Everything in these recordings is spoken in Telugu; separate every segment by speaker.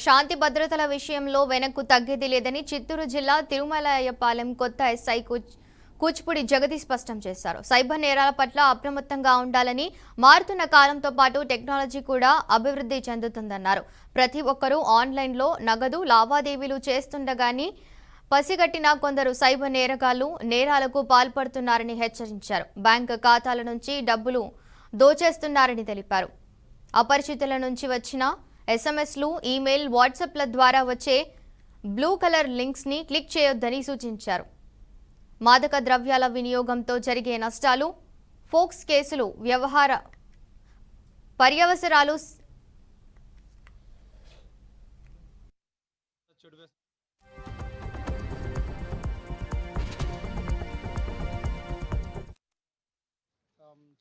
Speaker 1: శాంతి భద్రతల విషయంలో వెనక్కు తగ్గేది లేదని చిత్తూరు జిల్లా తిరుమలయపాలెం కొత్త ఎస్ఐ కూచిపూడి జగదీ స్పష్టం చేశారు. సైబర్ నేరాల పట్ల అప్రమత్తంగా ఉండాలని, మారుతున్న కాలంతో పాటు టెక్నాలజీ కూడా అభివృద్ధి చెందుతుందన్నారు. ప్రతి ఒక్కరూ ఆన్లైన్లో నగదు లావాదేవీలు చేస్తుండగానే పసిగట్టిన కొందరు సైబర్ నేరగాళ్లు నేరాలకు పాల్పడుతున్నారని హెచ్చరించారు. బ్యాంక్ ఖాతాల నుంచి డబ్బులు దోచేస్తున్నారని తెలిపారు. అపరిచితుల నుంచి వచ్చిన ఎస్ఎంఎస్లు, ఈమెయిల్, వాట్సాప్ల ద్వారా వచ్చే బ్లూ కలర్ లింక్స్ని క్లిక్ చేయొద్దని సూచించారు. మాదక ద్రవ్యాల వినియోగంతో జరిగే నష్టాలు, ఫోక్స్ కేసులు, వ్యవహార పర్యవసరాలు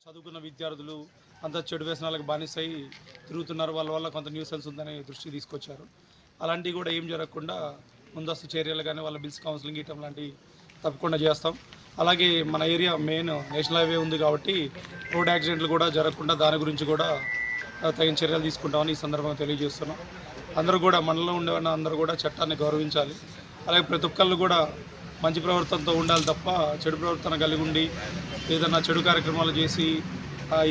Speaker 2: చదువుకున్న విద్యార్థులు అంతా చెడు వ్యసనాలకు బానిసై తిరుగుతున్నారు. వాళ్ళ వల్ల కొంత న్యూసెన్స్ ఉందని దృష్టికి తీసుకొచ్చారు. అలాంటివి కూడా ఏం జరగకుండా ముందస్తు చర్యలు కానీ వాళ్ళ బిల్స్ కౌన్సిలింగ్ ఇవ్వడం లాంటివి తప్పకుండా చేస్తాం. అలాగే మన ఏరియా మెయిన్ నేషనల్ హైవే ఉంది కాబట్టి రోడ్ యాక్సిడెంట్లు కూడా జరగకుండా దాని గురించి కూడా తగిన చర్యలు తీసుకుంటామని ఈ సందర్భంగా తెలియజేస్తున్నాం. అందరూ కూడా మనలో ఉండే అందరూ కూడా చట్టాన్ని గౌరవించాలి. అలాగే ప్రతి ఒక్కళ్ళు కూడా మంచి ప్రవర్తనతో ఉండాలి తప్ప చెడు ప్రవర్తన కలిగి ఉండి ఏదైనా చెడు కార్యక్రమాలు చేసి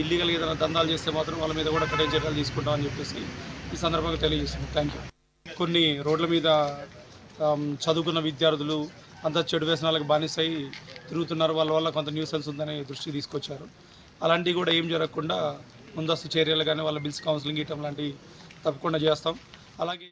Speaker 2: ఇల్లీగల్ ఏదైనా దందాలు చేస్తే మాత్రం వాళ్ళ మీద కూడా కఠిన చర్యలు తీసుకుంటామని చెప్పేసి ఈ సందర్భంగా తెలియజేస్తున్నాం. Thank you. కొన్ని రోడ్ల మీద చదువుకున్న విద్యార్థులు అంతా చెడు వ్యసనాలకు బానిసై తిరుగుతున్నారు. వాళ్ళ వల్ల కొంత న్యూసెన్స్ ఉందని దృష్టికి తీసుకొచ్చారు. అలాంటివి కూడా ఏం జరగకుండా ముందస్తు చర్యలు కానీ వాళ్ళ బిల్స్ కౌన్సిలింగ్ ఇవ్వడం లాంటివి తప్పకుండా చేస్తాం. అలాగే